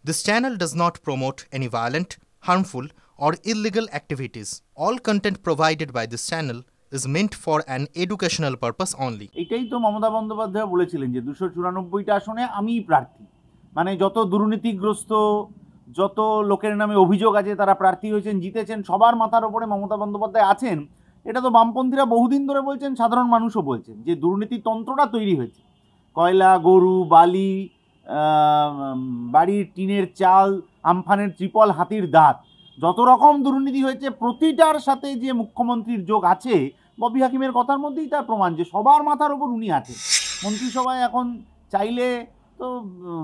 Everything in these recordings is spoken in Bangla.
This channel does not promote any violent, harmful, or illegal activities. All content provided by this channel is meant for an educational purpose only. এটাই তো মমতা বন্দ্যোপাধ্যায় বলেছিলেন যে 294টা আসনে আমিই প্রার্থী। মানে যত দুর্নীতিগ্রস্ত যত লোকের নামে অভিযোগ আছে তারা প্রার্থী হয়েছেন, জিতেছেন, সবার মাথার উপরে মমতা বন্দ্যোপাধ্যায় আছেন। এটা তো বামপন্থীরা বহুদিন ধরে বলছেন, সাধারণ মানুষও বলছেন যে দুর্নীতিতন্ত্রটা তৈরি হয়েছে। কয়লা, গরু, বালি, বাড়ির টিনের চাল, আমফানের ত্রিপল, হাতির দাঁত, যত রকম দুর্নীতি হয়েছে প্রতিটার সাথে যে মুখ্যমন্ত্রীর যোগ আছে, ববি হাকিমের কথার মধ্যেই তার প্রমাণ যে সবার মাথার ওপর উনি আছেন। মন্ত্রিসভায় এখন চাইলে তো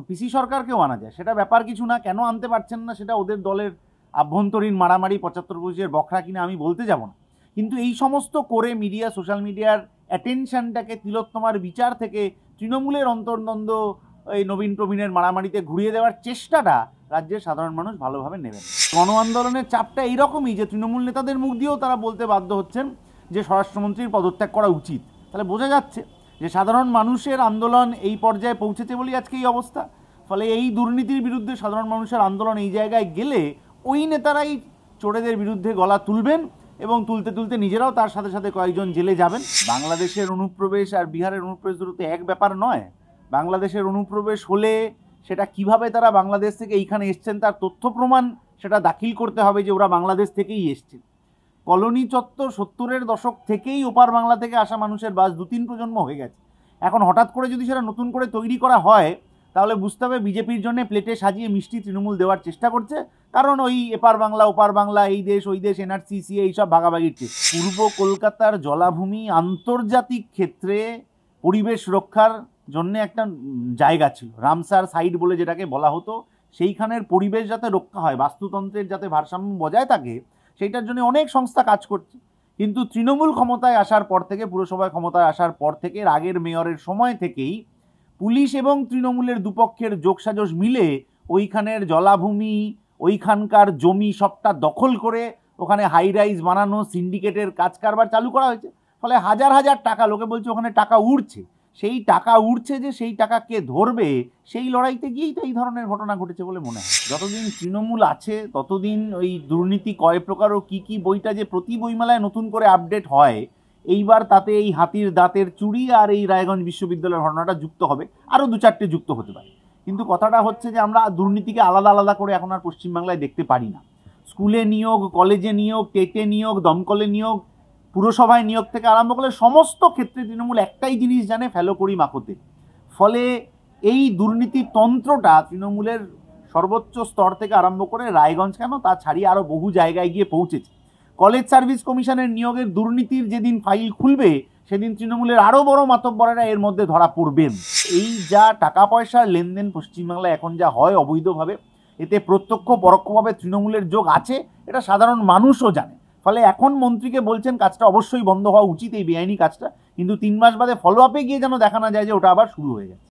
পিসি সরকারকেও আনা যায়, সেটা ব্যাপার কিছু না। কেন আনতে পারছেন না সেটা ওদের দলের আভ্যন্তরীণ মারামারি, 75-25-এর বখরা কিনা আমি বলতে যাব না। কিন্তু এই সমস্ত করে মিডিয়া, সোশ্যাল মিডিয়ার অ্যাটেনশনটাকে তিলোত্তমার বিচার থেকে তৃণমূলের অন্তর্দ্বন্দ্ব, এই নবীন প্রবীণের মারামারিতে ঘুরিয়ে দেওয়ার চেষ্টাটা রাজ্যের সাধারণ মানুষ ভালোভাবে নেবেন। গণ আন্দোলনের চাপটা এইরকমই যে তৃণমূল নেতাদের মুখ দিয়েও তারা বলতে বাধ্য হচ্ছেন যে স্বরাষ্ট্রমন্ত্রীর পদত্যাগ করা উচিত। তাহলে বোঝা যাচ্ছে যে সাধারণ মানুষের আন্দোলন এই পর্যায়ে পৌঁছেছে বলেই আজকে এই অবস্থা। ফলে এই দুর্নীতির বিরুদ্ধে সাধারণ মানুষের আন্দোলন এই জায়গায় গেলে ওই নেতারাই চোরেদের বিরুদ্ধে গলা তুলবেন এবং তুলতে তুলতে নিজেরাও তার সাথে সাথে কয়েকজন জেলে যাবেন। বাংলাদেশের অনুপ্রবেশ আর বিহারের অনুপ্রবেশ দুটো তো এক ব্যাপার নয়। বাংলাদেশের অনুপ্রবেশ হলে সেটা কিভাবে তারা বাংলাদেশ থেকে এইখানে এসছেন তার তথ্য প্রমাণ সেটা দাখিল করতে হবে যে ওরা বাংলাদেশ থেকেই এসছে। কলোনি চত্বর 70-এর দশক থেকেই ওপার বাংলা থেকে আসা মানুষের বাস 2-3 প্রজন্ম হয়ে গেছে। এখন হঠাৎ করে যদি সেটা নতুন করে তৈরি করা হয় তাহলে বুঝতে হবে বিজেপির জন্য প্লেটে সাজিয়ে মিষ্টি তৃণমূল দেওয়ার চেষ্টা করছে। কারণ ওই এপার বাংলা ওপার বাংলা, এই দেশ ওই দেশ, এনআরসি, সিএ, এইসব ভাগাভাগির চেষ্টা। পূর্ব কলকাতার জলাভূমি আন্তর্জাতিক ক্ষেত্রে পরিবেশ রক্ষার জন্য একটা জায়গা ছিল, রামসার সাইট বলে যেটাকে বলা হতো। সেইখানের পরিবেশ যাতে রক্ষা হয়, বাস্তুতন্ত্রের যাতে ভারসাম্য বজায় থাকে, সেইটার জন্য অনেক সংস্থা কাজ করছে। কিন্তু তৃণমূল ক্ষমতায় আসার পর থেকে, পুরসভায় ক্ষমতায় আসার পর থেকে, আগের মেয়রের সময় থেকেই পুলিশ এবং তৃণমূলের দুপক্ষের যোগসাজশ মিলে ওইখানের জলাভূমি, ওইখানকার জমি সবটা দখল করে ওখানে হাই রাইজ বানানো, সিন্ডিকেটের কাজ কারবার চালু করা হয়েছে। ফলে হাজার হাজার টাকা, লোকে বলছে ওখানে টাকা উঠছে, সেই টাকা উঠছে যে সেই টাকা কে ধরবে সেই লড়াইতে গিয়েই তো এই ধরনের ঘটনা ঘটেছে বলে মনে হয়। যতদিন তৃণমূল আছে ততদিন ওই দুর্নীতি কয় প্রকার ও কী কী বইটা যে প্রতি বইমেলায় নতুন করে আপডেট হয়, এইবার তাতে এই হাতির দাঁতের চুড়ি আর এই রায়গঞ্জ বিশ্ববিদ্যালয়ের ঘটনাটা যুক্ত হবে, আরও 2-4টে যুক্ত হতে পারে। কিন্তু কথাটা হচ্ছে যে আমরা দুর্নীতিকে আলাদা আলাদা করে এখন আর পশ্চিমবাংলায় দেখতে পারি না। স্কুলে নিয়োগ, কলেজে নিয়োগ, টেটে নিয়োগ, দমকলে নিয়োগ, পুরসভায় নিয়োগ থেকে আরম্ভ করে সমস্ত ক্ষেত্রে তৃণমূল একটাই জিনিস জানে, ফেলো করি মাকতে। ফলে এই দুর্নীতিতন্ত্রটা তৃণমূলের সর্বোচ্চ স্তর থেকে আরম্ভ করে রায়গঞ্জ কেন তা ছাড়িয়ে আরও বহু জায়গায় গিয়ে পৌঁছেছে। কলেজ সার্ভিস কমিশনের নিয়োগের দুর্নীতির যেদিন ফাইল খুলবে সেদিন তৃণমূলের আরও বড় মাতব্বরেরা এর মধ্যে ধরা পড়বেন। এই যা টাকা পয়সার লেনদেন পশ্চিমবাংলায় এখন যা হয় অবৈধভাবে, এতে প্রত্যক্ষ পরোক্ষভাবে তৃণমূলের যোগ আছে, এটা সাধারণ মানুষও জানে। ফলে এখন মন্ত্রীকে বলছেন কাজটা অবশ্যই বন্ধ হওয়া উচিত, এই বেআইনি কাজটা, কিন্তু 3 মাস বাদে ফলো আপে গিয়ে যেন দেখা না যায় যে ওটা আবার শুরু হয়ে গেছে।